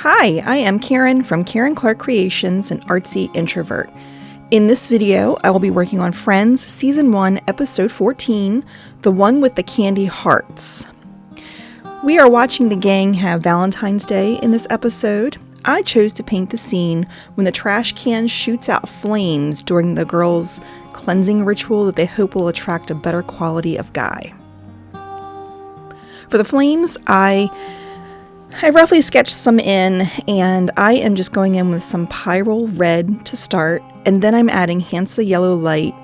Hi, I am Karen from Karen Clark Creations, an artsy introvert. In this video, I will be working on Friends Season 1, Episode 14, the one with the candy hearts. We are watching the gang have Valentine's Day in this episode. I chose to paint the scene when the trash can shoots out flames during the girls' cleansing ritual that they hope will attract a better quality of guy. For the flames, I roughly sketched some in, and I am just going in with some Pyrrol red to start, and then I'm adding Hansa yellow light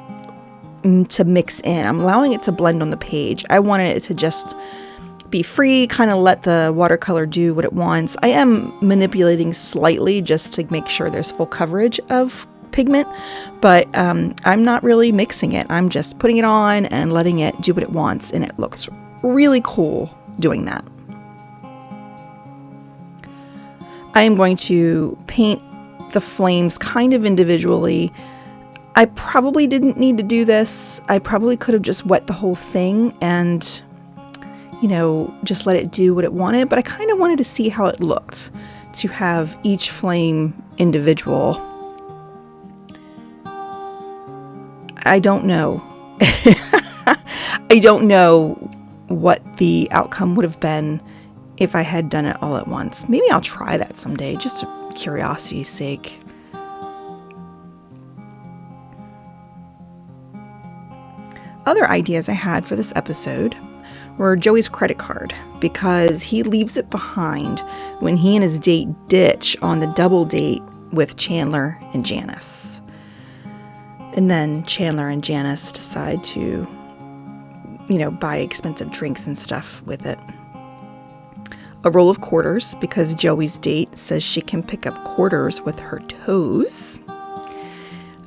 to mix in. I'm allowing it to blend on the page. I wanted it to just be free, kind of let the watercolor do what it wants. I am manipulating slightly just to make sure there's full coverage of pigment, but I'm not really mixing it. I'm just putting it on and letting it do what it wants, and it looks really cool doing that. I am going to paint the flames kind of individually. I probably didn't need to do this. I probably could have just wet the whole thing and, just let it do what it wanted, but I kind of wanted to see how it looked to have each flame individual. I don't know. I don't know what the outcome would have been if I had done it all at once. Maybe I'll try that someday, just for curiosity's sake. Other ideas I had for this episode were Joey's credit card, because he leaves it behind when he and his date ditch on the double date with Chandler and Janice. And then Chandler and Janice decide to, buy expensive drinks and stuff with it. A roll of quarters, because Joey's date says she can pick up quarters with her toes.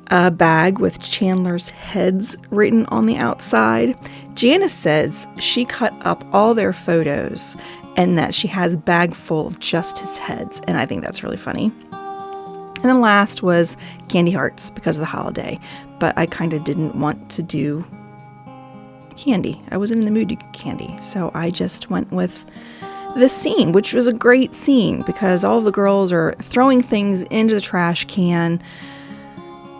A bag with Chandler's heads written on the outside. Janice says she cut up all their photos and that she has a bag full of just his heads, and I think that's really funny. And then last was candy hearts because of the holiday, but I kind of didn't want to do candy. I wasn't in the mood to do candy, so I just went with this scene, which was a great scene because all the girls are throwing things into the trash can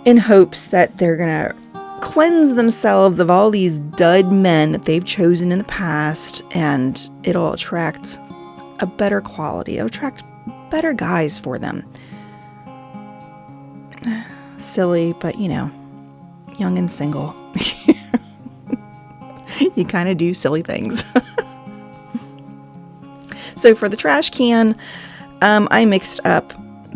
in hopes that they're gonna cleanse themselves of all these dud men that they've chosen in the past, and it'll attract a better quality. It'll attract better guys for them. Silly, but young and single. You kind of do silly things. So for the trash can, I mixed up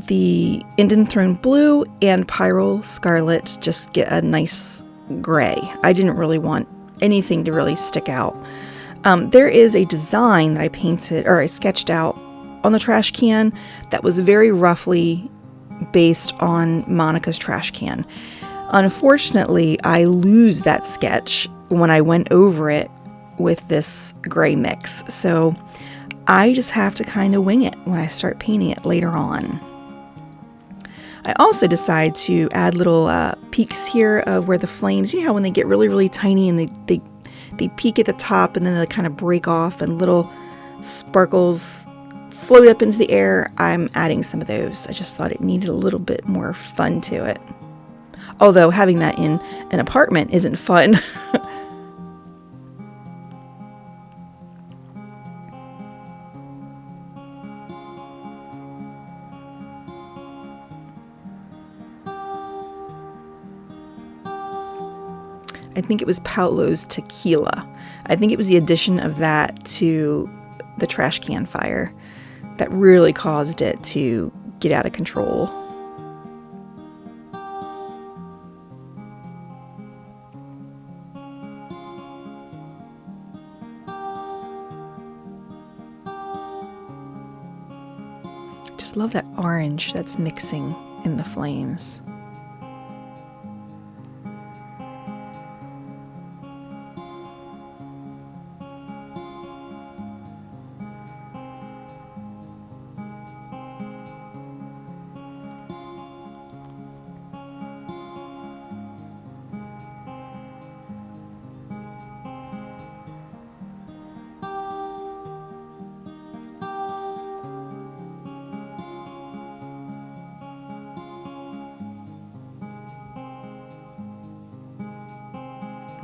the Indanthrone blue and Pyrrol Scarlet, just get a nice gray. I didn't really want anything to really stick out. There is a design that I sketched out on the trash can that was very roughly based on Monica's trash can. Unfortunately, I lose that sketch when I went over it with this gray mix. So I just have to kind of wing it when I start painting it later on. I also decide to add little peaks here of where the flames, how when they get really, really tiny and they peak at the top and then they kind of break off and little sparkles float up into the air. I'm adding some of those. I just thought it needed a little bit more fun to it. Although having that in an apartment isn't fun. I think it was Paulo's tequila. I think it was the addition of that to the trash can fire that really caused it to get out of control. Just love that orange that's mixing in the flames.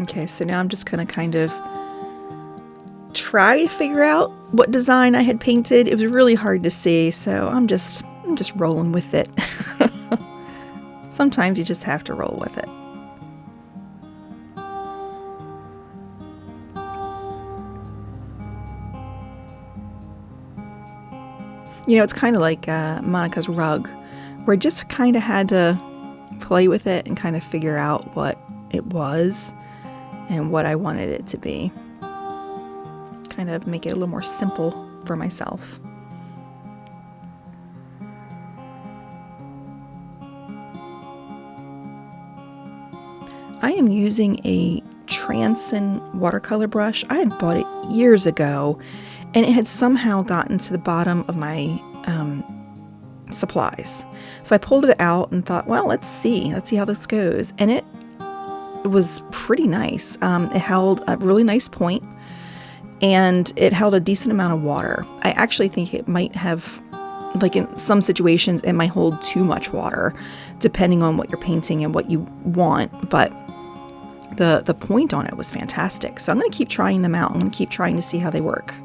Okay, so now I'm just going to kind of try to figure out what design I had painted. It was really hard to see, so I'm just rolling with it. Sometimes you just have to roll with it. You know, it's kind of like Monica's rug, where I just kind of had to play with it and kind of figure out what it was and what I wanted it to be. Kind of make it a little more simple for myself. I am using a Transon watercolor brush. I had bought it years ago, and it had somehow gotten to the bottom of my supplies. So I pulled it out and thought, well, let's see how this goes. And it was pretty nice. It held a really nice point, and it held a decent amount of water. I actually think it might have, like in some situations, it might hold too much water, depending on what you're painting and what you want. But the point on it was fantastic. So I'm going to keep trying them out. I'm going to keep trying to see how they work.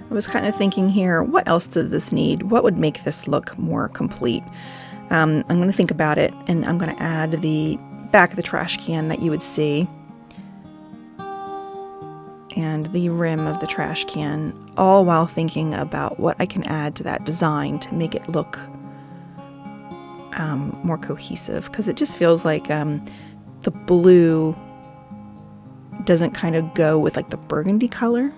I was kind of thinking here, what else does this need? What would make this look more complete? I'm going to think about it, and I'm going to add the back of the trash can that you would see, and the rim of the trash can, all while thinking about what I can add to that design to make it look more cohesive, because it just feels like the blue doesn't kind of go with like the burgundy color.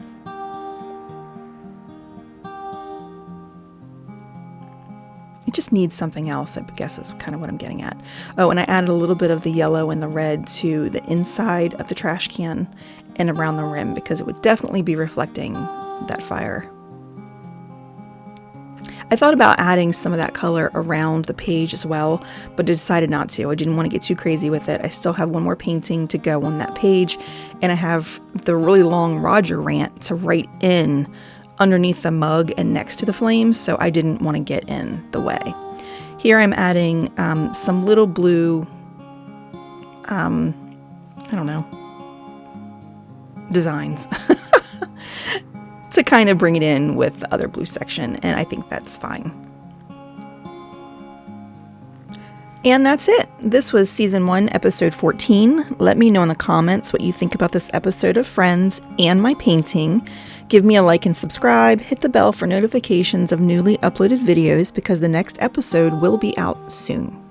It just needs something else, I guess is kind of what I'm getting at. Oh, and I added a little bit of the yellow and the red to the inside of the trash can and around the rim, because it would definitely be reflecting that fire. I thought about adding some of that color around the page as well, but I decided not to. I didn't want to get too crazy with it. I still have one more painting to go on that page, and I have the really long Roger rant to write in underneath the mug and next to the flames, so I didn't want to get in the way. Here I'm adding some little blue, I don't know, designs to kind of bring it in with the other blue section, and I think that's fine. And that's it. This was Season 1, Episode 14. Let me know in the comments what you think about this episode of Friends and my painting. Give me a like and subscribe. Hit the bell for notifications of newly uploaded videos, because the next episode will be out soon.